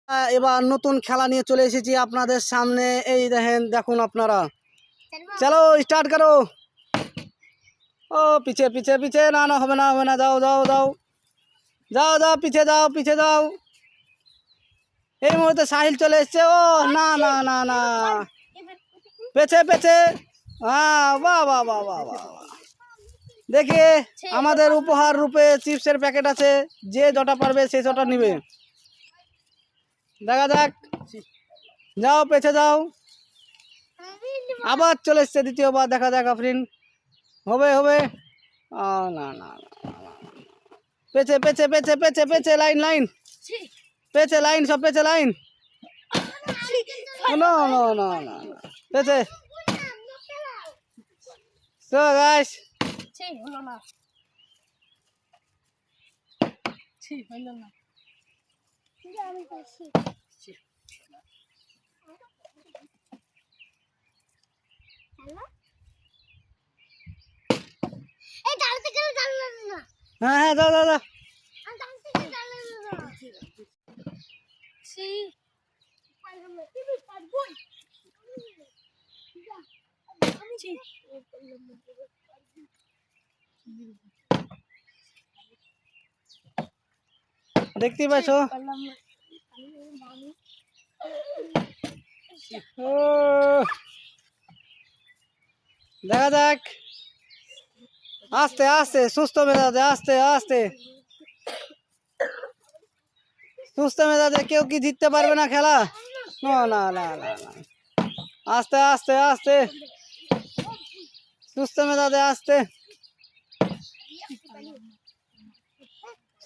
এবার নতুন খেলা নিয়ে চলে এসেছি আপনাদের সামনে। এই দেখুন আপনারা। চলো স্টার্ট করো। ও পিছে পিছে পিছে, না না হবে না হবে না, যাও যাও যাও যাও যাও, পিছে যাও পিছে যাও। এই মুহূর্তে সাহিল চলে এসছে। ও না না না না, পেছে পেছে। হ্যাঁ, বাহ বাহ বাহ বাহ বাহ। দেখি আমাদের উপহার রূপে চিপসের প্যাকেট আছে, যে যটা পারবে সে যটা নিবে। দেখা যাক, যাও পেছে যাও। আবার চলে এসছে দ্বিতীয়বার, দেখা যাক আফরিন হবে হবে। না না না, পেছে পেছে পেছে পেছে পেছে, লাইন লাইন, পেছে লাইন, সব পেছে লাইন। না না না না, পেছে। তো গাইস, হ্যাঁ হ্যাঁ, দাও দাও দাও। দেখতে পাচ্ছ, দেখা যাক। আস্তে আস্তে, সুস্থ মেজাজে, আস্তে আস্তে সুস্থ মেজাজে। কেউ কি জিততে পারবে না খেলা? না না না না না, আস্তে আস্তে আস্তে, সুস্থ মেজাজে, আস্তে,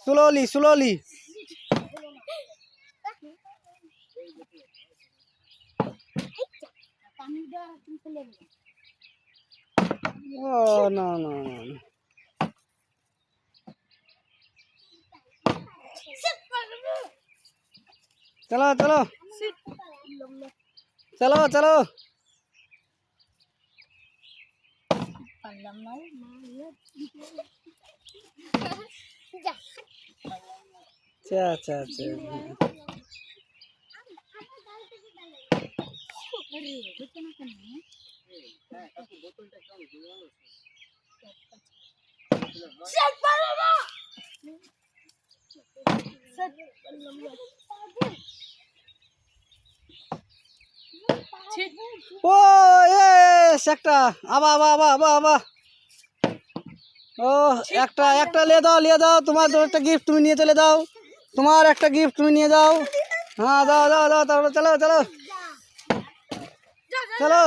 স্লোলি স্লোলি। ও না না না, চলো চলো চলো চলো। আচ্ছা আচ্ছা আচ্ছা, ও এস একটা, আবা আবা আবা আবা আবা। ও একটা একটা নিয়ে দাও, নিয়ে দাও, তোমার একটা গিফট তুমি নিয়ে চলে দাও, তোমার একটা গিফট তুমি নিয়ে যাও। হ্যাঁ দাও দাও দাও, তারপরে চলো চলো চলো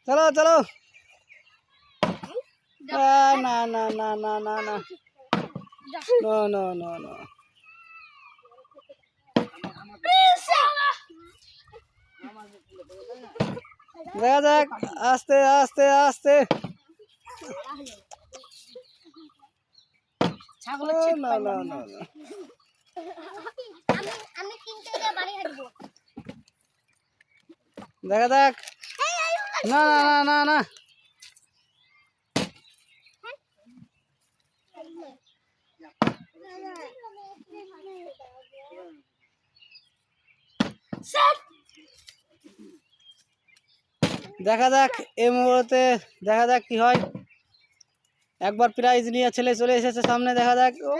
চলো চলো। না না না না না না, নো নো নো নো। দেখা যাক, আস্তে আস্তে আস্তে। না না না না, দেখা যাক। না না না না, দেখা যাক এই মুহূর্তে, দেখা যাক কি হয়। একবার প্রাইজ নিয়ে ছেলে চলে এসেছে সামনে, দেখা যাক। ও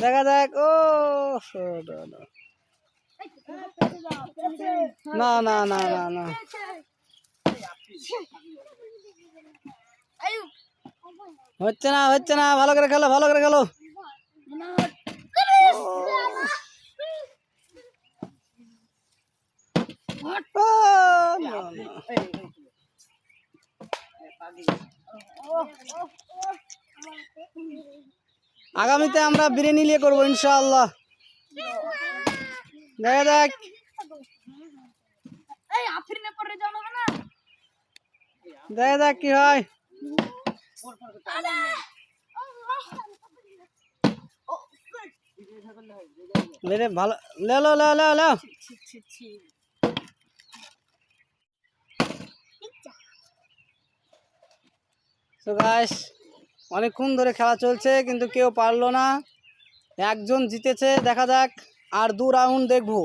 দেখা যাক। ও না না না না না, হচ্ছে না হচ্ছে না, ভালো করে খেলো ভালো করে খেলো। আগামীতে আমরা বিরিয়ানি নিয়ে করবো ইনশাআল্লাহ। দেখা যাক, দেখা যাক কি হয়। ভালো, লে লো লে লে লে। So guys, অনেকক্ষণ ধরে খেলা চলছে কিন্তু কেউ পারলো না। একজন জিতেছে, দেখা যাক আর 2 রাউন্ড দেখবো।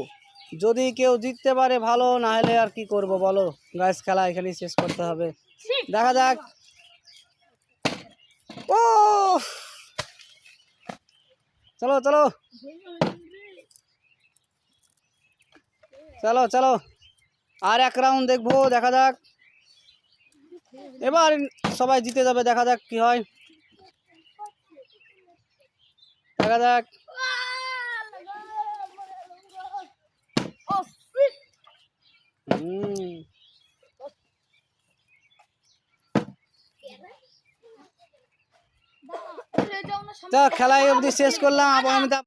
যদি কেউ জিততে পারে ভালো, না হলে আর কি করব বলো গাইস, খেলা এখানেই শেষ করতে হবে। দেখা যাক। ও চলো চলো চলো চলো, আর 1 রাউন্ড দেখবো, দেখা যাক। এবার সবাই জিতে যাবে, দেখা যাক কি হয়, দেখা যাক। খেলা অবধি শেষ করলাম। আবার আমি